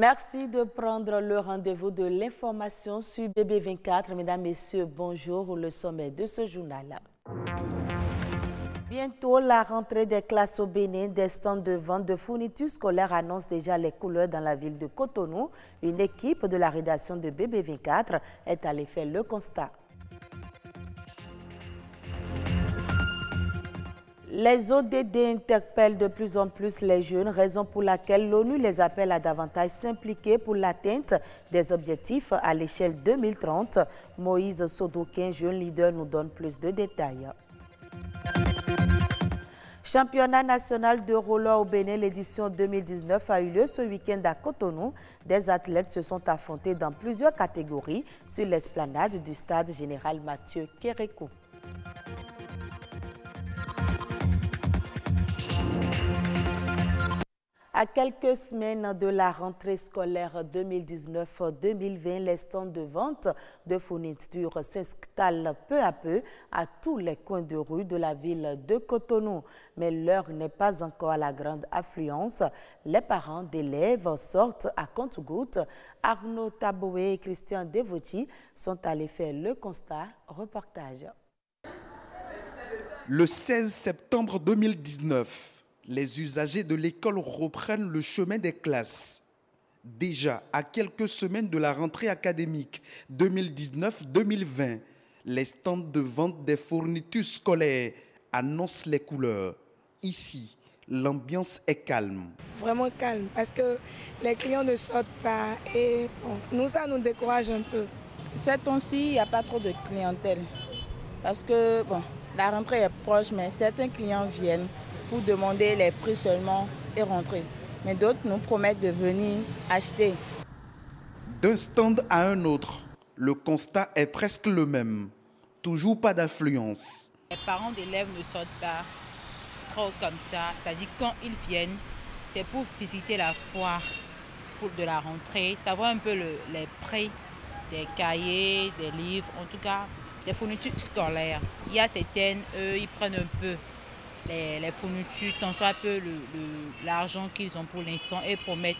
Merci de prendre le rendez-vous de l'information sur BB24. Mesdames, Messieurs, bonjour. Le sommet de ce journal. Bientôt, la rentrée des classes au Bénin, des stands de vente de fournitures scolaires annoncent déjà les couleurs dans la ville de Cotonou. Une équipe de la rédaction de BB24 est allée faire le constat. Les ODD interpellent de plus en plus les jeunes, raison pour laquelle l'ONU les appelle à davantage s'impliquer pour l'atteinte des objectifs à l'échelle 2030. Moïse Sodokin, jeune leader, nous donne plus de détails. Championnat national de roller au Bénin, l'édition 2019 a eu lieu ce week-end à Cotonou. Des athlètes se sont affrontés dans plusieurs catégories sur l'esplanade du stade général Mathieu Kérékou. À quelques semaines de la rentrée scolaire 2019-2020, les stands de vente de fournitures s'installent peu à peu à tous les coins de rue de la ville de Cotonou. Mais l'heure n'est pas encore à la grande affluence. Les parents d'élèves sortent à compte-gouttes. Arnaud Taboué et Christian Devoti sont allés faire le constat. Reportage. Le 16 septembre 2019, les usagers de l'école reprennent le chemin des classes. Déjà, à quelques semaines de la rentrée académique 2019-2020, les stands de vente des fournitures scolaires annoncent les couleurs. Ici, l'ambiance est calme. Vraiment calme parce que les clients ne sortent pas et bon, ça nous décourage un peu. Ces temps-ci, il n'y a pas trop de clientèle parce que la rentrée est proche, mais certains clients viennent pour demander les prix seulement et rentrer. Mais d'autres nous promettent de venir acheter. D'un stand à un autre, le constat est presque le même. Toujours pas d'affluence. Les parents d'élèves ne sortent pas trop comme ça. C'est-à-dire quand ils viennent, c'est pour visiter la foire de la rentrée, savoir un peu les prix des cahiers, des livres, en tout cas des fournitures scolaires. Il y a certaines, eux, ils prennent un peu les fournitures, tant soit peu l'argent qu'ils ont pour l'instant et promettent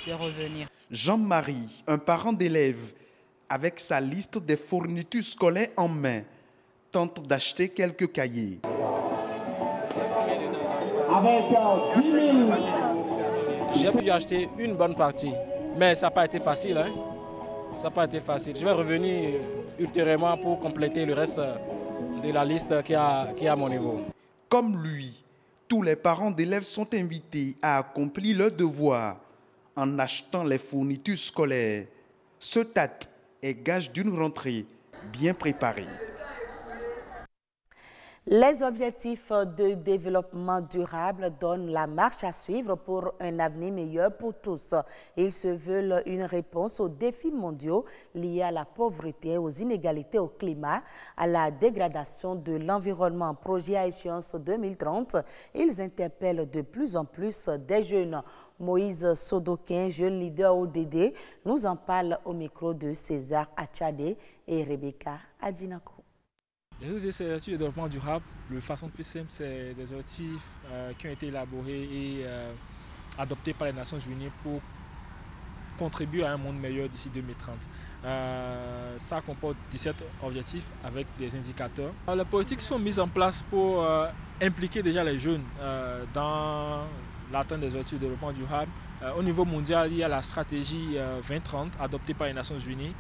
de revenir. Jean-Marie, un parent d'élève, avec sa liste des fournitures scolaires en main, tente d'acheter quelques cahiers. J'ai pu acheter une bonne partie, mais ça n'a pas été facile. Ça n'a pas été facile. Je vais revenir ultérieurement pour compléter le reste de la liste qui est à mon niveau. Comme lui, tous les parents d'élèves sont invités à accomplir leur devoir en achetant les fournitures scolaires. Ce tâte est gage d'une rentrée bien préparée. Les objectifs de développement durable donnent la marche à suivre pour un avenir meilleur pour tous. Ils se veulent une réponse aux défis mondiaux liés à la pauvreté, aux inégalités au climat, à la dégradation de l'environnement. Projet à échéance 2030, ils interpellent de plus en plus des jeunes. Moïse Sodokin, jeune leader ODD, nous en parle au micro de César Achadé et Rebecca Adjinakou. Les ODD, c'est l'objectif de développement durable. De façon plus simple, c'est des objectifs qui ont été élaborés et adoptés par les Nations Unies pour contribuer à un monde meilleur d'ici 2030. Ça comporte 17 objectifs avec des indicateurs. Les politiques sont mises en place pour impliquer déjà les jeunes dans l'atteinte des objectifs de développement durable. Au niveau mondial, il y a la stratégie 2030 adoptée par les Nations Unies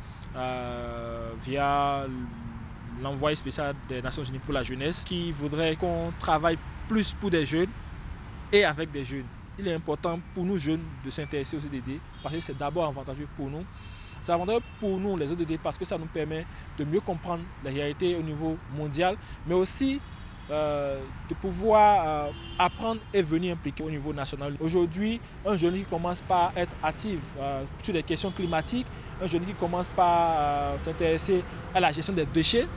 via l'envoyé spécial des Nations Unies pour la jeunesse qui voudrait qu'on travaille plus pour des jeunes et avec des jeunes. Il est important pour nous jeunes de s'intéresser aux ODD parce que c'est d'abord avantageux pour nous. C'est avantageux pour nous les ODD parce que ça nous permet de mieux comprendre les réalités au niveau mondial, mais aussi de pouvoir apprendre et venir impliquer au niveau national. Aujourd'hui, un jeune qui commence par être actif sur les questions climatiques, un jeune qui commence par s'intéresser à la gestion des déchets,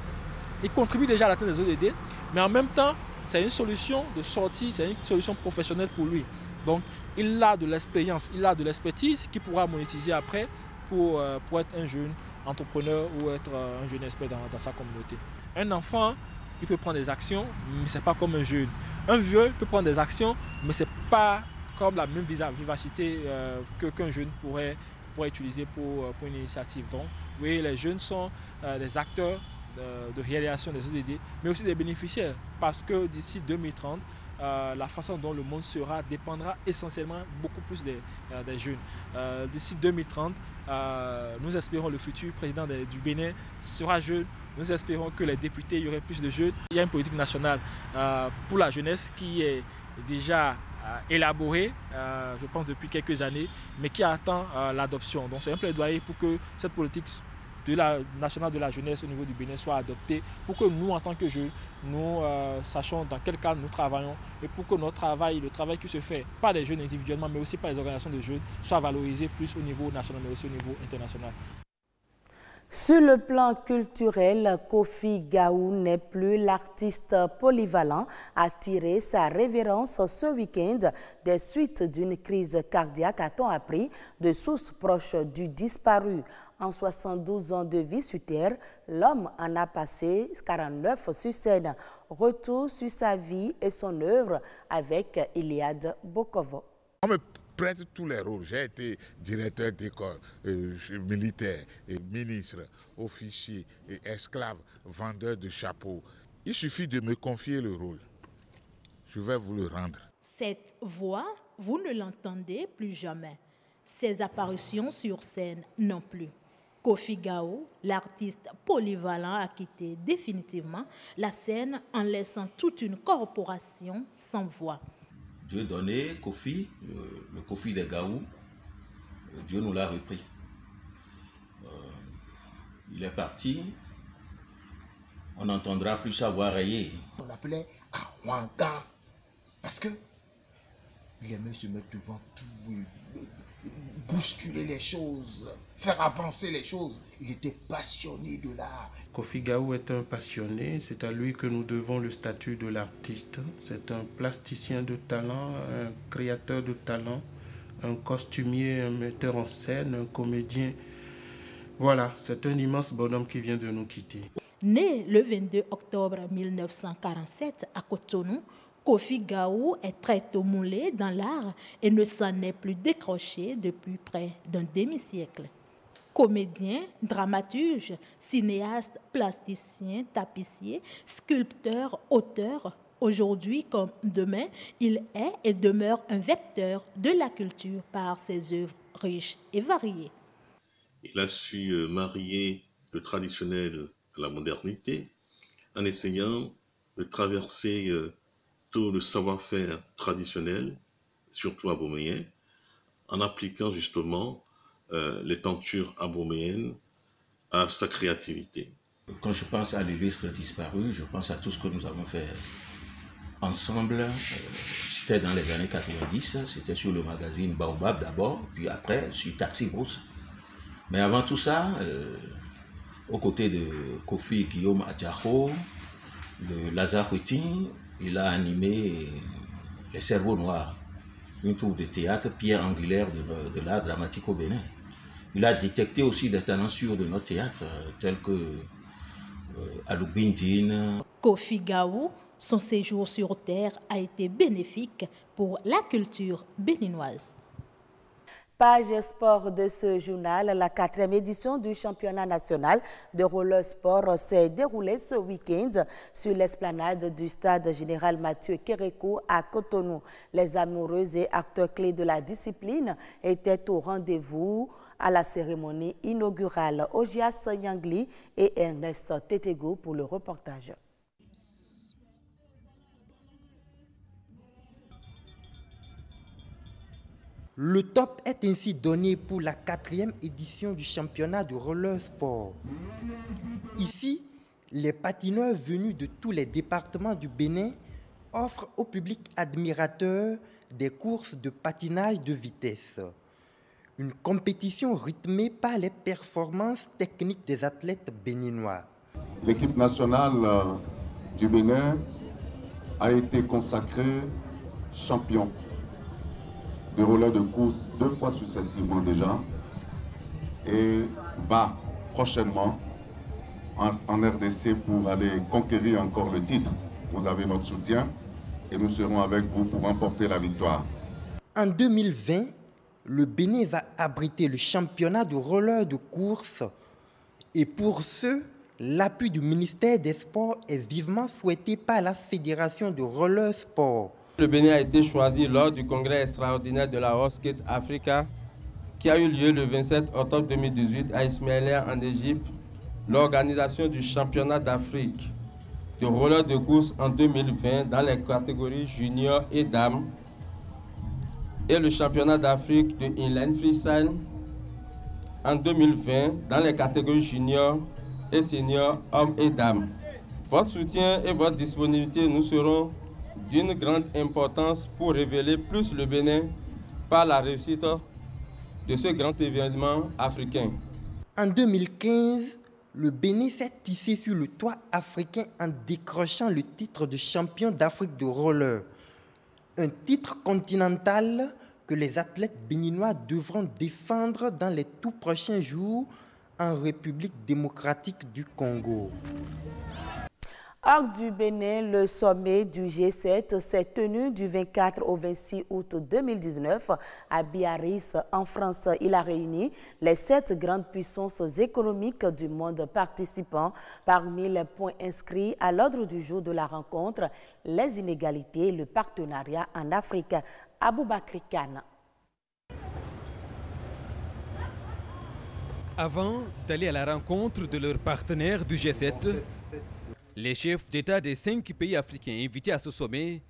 il contribue déjà à l'atteinte des ODD, mais en même temps, c'est une solution de sortie, c'est une solution professionnelle pour lui. Donc, il a de l'expérience, il a de l'expertise qu'il pourra monétiser après pour être un jeune entrepreneur ou être un jeune expert dans sa communauté. Un enfant, il peut prendre des actions, mais ce n'est pas comme un jeune. Un vieux peut prendre des actions, mais ce n'est pas comme la même vivacité qu'un jeune pourrait utiliser pour une initiative. Donc, oui, les jeunes sont des acteurs de réalisation des ODD, mais aussi des bénéficiaires, parce que d'ici 2030, la façon dont le monde sera dépendra essentiellement beaucoup plus des jeunes. D'ici 2030, nous espérons le futur président du Bénin sera jeune. Nous espérons que les députés, il y aurait plus de jeunes. Il y a une politique nationale pour la jeunesse qui est déjà élaborée, je pense depuis quelques années, mais qui attend l'adoption. Donc c'est un plaidoyer pour que cette politique nationale de la jeunesse au niveau du Bénin soit adoptée, pour que nous, en tant que jeunes, nous sachions dans quel cadre nous travaillons et pour que notre travail, le travail qui se fait par les jeunes individuellement, mais aussi par les organisations de jeunes, soit valorisé plus au niveau national, mais aussi au niveau international. Sur le plan culturel, Kofi Gaou n'est plus l'artiste polyvalent, a tiré sa révérence ce week-end des suites d'une crise cardiaque, a-t-on appris, de sources proches du disparu. En 72 ans de vie sur Terre, l'homme en a passé 49 sur scène. Retour sur sa vie et son œuvre avec Iliad Bokovo. Prête tous les rôles. J'ai été directeur d'école, militaire, ministre, officier, esclave, vendeur de chapeaux. Il suffit de me confier le rôle. Je vais vous le rendre. Cette voix, vous ne l'entendez plus jamais. Ses apparitions sur scène non plus. Kofi Gaou, l'artiste polyvalent, a quitté définitivement la scène en laissant toute une corporation sans voix. Dieu donnait Kofi, le Kofi des Gaou, Dieu nous l'a repris. Il est parti, on n'entendra plus sa voix rayée. On l'appelait Awanga parce que il aimait se mettre devant tout, bousculer les choses, faire avancer les choses. Il était passionné de l'art. Kofi Gaou est un passionné, c'est à lui que nous devons le statut de l'artiste. C'est un plasticien de talent, un créateur de talent, un costumier, un metteur en scène, un comédien. Voilà, c'est un immense bonhomme qui vient de nous quitter. Né le 22 octobre 1947 à Cotonou, Kofi Gaou est très tôt moulé dans l'art et ne s'en est plus décroché depuis près d'un demi-siècle. Comédien, dramaturge, cinéaste, plasticien, tapissier, sculpteur, auteur, aujourd'hui comme demain, il est et demeure un vecteur de la culture par ses œuvres riches et variées. Il a su marier le traditionnel à la modernité en essayant de traverser tout le savoir-faire traditionnel, surtout aboméen, en appliquant justement les tentures aboméennes à sa créativité. Quand je pense à l'illustre disparu, je pense à tout ce que nous avons fait ensemble. C'était dans les années 90, c'était sur le magazine Baobab d'abord, puis après sur Taxi Brousse. Mais avant tout ça, aux côtés de Kofi Guillaume Adjako, de Lazare Huiting, il a animé Les Cerveaux Noirs, une troupe de théâtre, pierre angulaire de l'art dramatique au Bénin. Il a détecté aussi des talents sûrs de notre théâtre, tels que Alou Bindine. Kofi Gaou, son séjour sur Terre a été bénéfique pour la culture béninoise. Page sport de ce journal, la 4e édition du championnat national de roller sport s'est déroulée ce week-end sur l'esplanade du stade général Mathieu Kérékou à Cotonou. Les amoureux et acteurs clés de la discipline étaient au rendez-vous à la cérémonie inaugurale. Ojias Yangli et Ernest Tetego pour le reportage. Le top est ainsi donné pour la 4e édition du championnat de roller sport. Ici, les patineurs venus de tous les départements du Bénin offrent au public admirateur des courses de patinage de vitesse. Une compétition rythmée par les performances techniques des athlètes béninois. L'équipe nationale du Bénin a été consacrée champion de roller de course 2 fois successivement déjà et va prochainement en RDC pour aller conquérir encore le titre. Vous avez notre soutien et nous serons avec vous pour remporter la victoire. En 2020, le Bénin va abriter le championnat de roller de course. Et pour ce, l'appui du ministère des Sports est vivement souhaité par la Fédération de roller sport. Le Bénin a été choisi lors du congrès extraordinaire de la Roller Skate Africa qui a eu lieu le 27 octobre 2018 à Ismaïlia en Égypte, l'organisation du championnat d'Afrique de roller de course en 2020 dans les catégories juniors et dames et le championnat d'Afrique de inline freestyle en 2020 dans les catégories juniors et seniors hommes et dames. Votre soutien et votre disponibilité nous seront d'une grande importance pour révéler plus le Bénin par la réussite de ce grand événement africain. En 2015, le Bénin s'est tissé sur le toit africain en décrochant le titre de champion d'Afrique de roller. Un titre continental que les athlètes béninois devront défendre dans les tout prochains jours en République démocratique du Congo. Hors du Bénin, le sommet du G7 s'est tenu du 24 au 26 août 2019 à Biarritz, en France. Il a réuni les 7 grandes puissances économiques du monde participant. Parmi les points inscrits à l'ordre du jour de la rencontre, les inégalités et le partenariat en Afrique. Aboubakri Kane. Avant d'aller à la rencontre de leurs partenaires du G7, les chefs d'État des 5 pays africains invités à ce sommet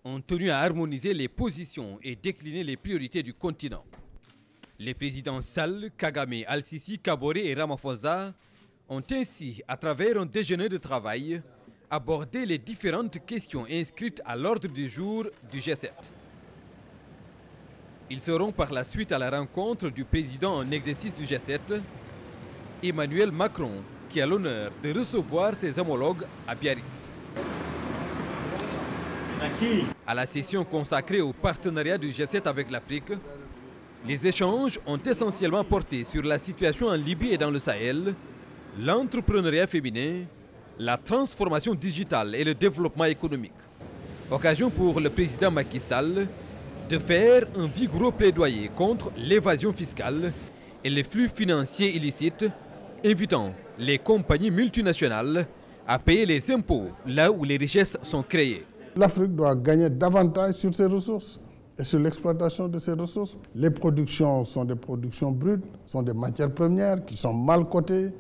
ont tenu à harmoniser les positions et décliner les priorités du continent. Les présidents Sall, Kagame, Al-Sisi, Kaboré et Ramaphosa ont ainsi, à travers un déjeuner de travail, abordé les différentes questions inscrites à l'ordre du jour du G7. Ils seront par la suite à la rencontre du président en exercice du G7, Emmanuel Macron, qui a l'honneur de recevoir ses homologues à Biarritz. À la session consacrée au partenariat du G7 avec l'Afrique, les échanges ont essentiellement porté sur la situation en Libye et dans le Sahel, l'entrepreneuriat féminin, la transformation digitale et le développement économique. Occasion pour le président Macky Sall de faire un vigoureux plaidoyer contre l'évasion fiscale et les flux financiers illicites, invitant les compagnies multinationales à payer les impôts là où les richesses sont créées. L'Afrique doit gagner davantage sur ses ressources et sur l'exploitation de ses ressources. Les productions sont des productions brutes, sont des matières premières qui sont mal cotées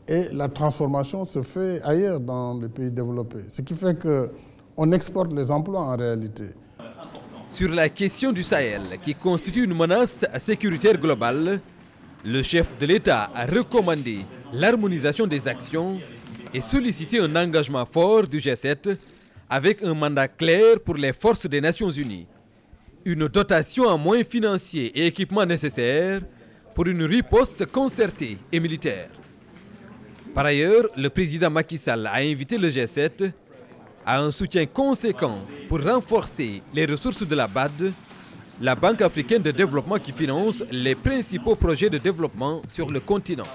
et la transformation se fait ailleurs dans les pays développés. Ce qui fait qu'on exporte les emplois en réalité. Sur la question du Sahel, qui constitue une menace sécuritaire globale, le chef de l'État a recommandé l'harmonisation des actions et sollicité un engagement fort du G7 avec un mandat clair pour les forces des Nations Unies. Une dotation en moyens financiers et équipements nécessaires pour une riposte concertée et militaire. Par ailleurs, le président Macky Sall a invité le G7 à un soutien conséquent pour renforcer les ressources de la BAD, la Banque africaine de développement qui finance les principaux projets de développement sur le continent.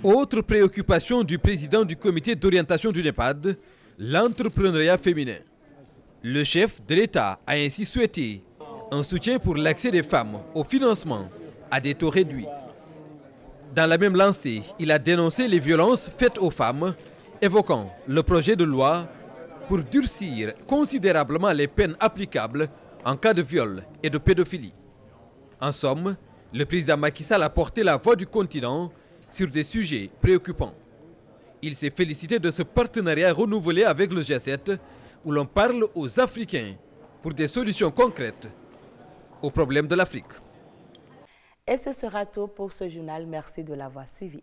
Autre préoccupation du président du comité d'orientation du NEPAD, l'entrepreneuriat féminin. Le chef de l'État a ainsi souhaité un soutien pour l'accès des femmes au financement à des taux réduits. Dans la même lancée, il a dénoncé les violences faites aux femmes, évoquant le projet de loi pour durcir considérablement les peines applicables en cas de viol et de pédophilie. En somme, le président Macky Sall a porté la voix du continent sur des sujets préoccupants. Il s'est félicité de ce partenariat renouvelé avec le G7 où l'on parle aux Africains pour des solutions concrètes aux problèmes de l'Afrique. Et ce sera tout pour ce journal. Merci de l'avoir suivi.